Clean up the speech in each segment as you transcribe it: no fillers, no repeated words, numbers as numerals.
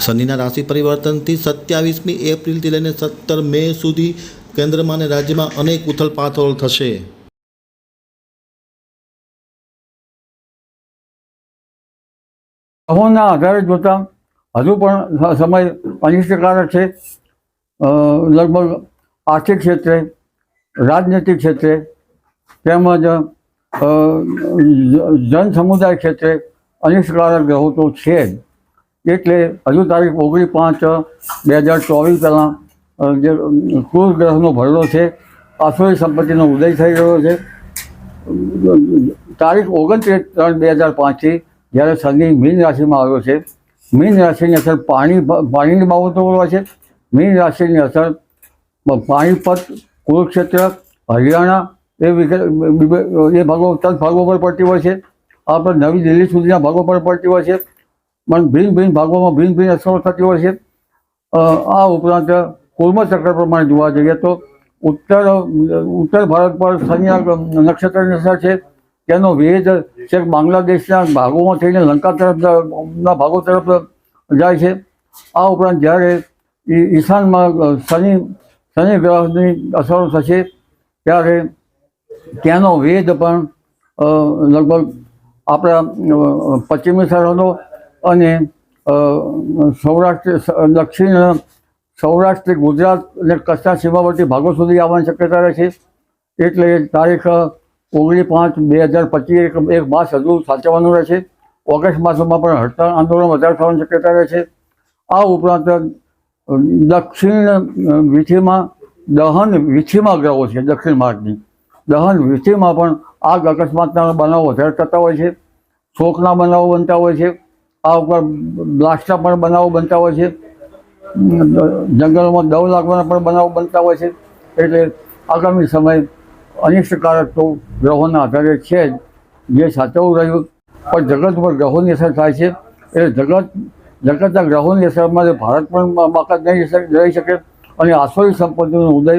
શનિના રાશિ પરિવર્તનથી 27મી એપ્રિલથી લઈને 17 મે સુધી કેન્દ્રમાં અને રાજ્યમાં અનેક ઉથલપાથલ થશે। ગ્રહોના આધારે જોતા હજુ પણ સમય અનિષ્ટકારક છે। લગભગ આર્થિક ક્ષેત્રે, રાજનૈતિક ક્ષેત્રે તેમજ જન સમુદાય ક્ષેત્રે અનિષ્ટકારક ગ્રહો તો છે જ। એટલે હજુ તારીખ 19/5/2024 પહેલાં જે કુલ ગ્રહનો ભરેલો છે આસુરી સંપત્તિનો ઉદય થઈ રહ્યો છે। તારીખ 29/3/2005થી જ્યારે શનિ મીન રાશિમાં આવ્યો છે, મીન રાશિની અસર પાણીની બાબતો હોય છે। મીન રાશિની અસર પાણીપત, કુરુક્ષેત્ર, હરિયાણા એ ભાગો પર પડતી હોય છે। આ પર નવી દિલ્હી સુધીના ભાગો પર પડતી હોય છે, પણ ભિન્ન ભિન્ન ભાગોમાં ભિન્ન ભિન્ન અસરો થતી હોય છે। આ ઉપરાંત કુર્મ ચક્ર પ્રમાણે જોવા જઈએ તો ઉત્તર ભારત પર શનિના નક્ષત્રની અસર છે। તેનો વેધ છેક બાંગ્લાદેશના ભાગોમાં થઈને લંકા તરફના ભાગો તરફ જાય છે। આ ઉપરાંત જ્યારે ઈશાનમાં શનિ ગ્રહની અસરો થશે ત્યારે તેનો વેધ પણ લગભગ આપણા પશ્ચિમી સરહદો અને સૌરાષ્ટ્ર, ગુજરાત અને કચ્છના સીમાવર્તી ભાગો સુધી આવવાની શક્યતા રહે છે। એટલે તારીખ 19/5/2025 એક માસ હજુ સાચવવાનું રહે છે। ઓગસ્ટ માસમાં પણ હડતાળ આંદોલન વધારે થવાની શક્યતા રહે છે। આ ઉપરાંત દક્ષિણ વિથીમાં ગ્રહો છે, દક્ષિણ માર્ગની દહન વિથીમાં પણ આગ અકસ્માતના બનાવો વધારે થતા હોય છે, શોકના બનાવો બનતા હોય છે। આ ઉપરાંત બ્લાસ્ટના પણ બનાવો બનતા હોય છે, જંગલમાં દવ લાગવાના પણ બનાવો બનતા હોય છે। એટલે આગામી સમય અનિષ્ટકારક તો ગ્રહોના આધારે છે જ, જે સાચવવું રહ્યું। પણ જગત પર ગ્રહોની અસર થાય છે એટલે જગતના ગ્રહોની અસરમાં ભારત પણ બાકાત નહીં રહી શકે અને આસુરી સંપત્તિનો ઉદય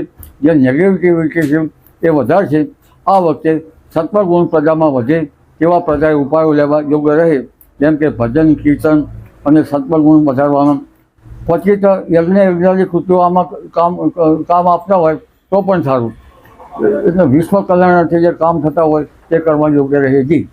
જે નેગેટિવિટી છે એ વધારે છે। આ વખતે સત્વગુણ પ્રજામાં વધે તેવા પ્રજાએ ઉપાયો લેવા યોગ્ય રહે, જેમ કે ભજન, કીર્તન અને સત્વગુણ વધારવામાં। પછી તો યજ્ઞાદિ કૃત્યો આમાં કામ આપતા હોય તો પણ સારું। એટલે વિશ્વ કલ્યાણાર્થે જે કામ થતા હોય તે કરવા યોગ્ય રહે। જી।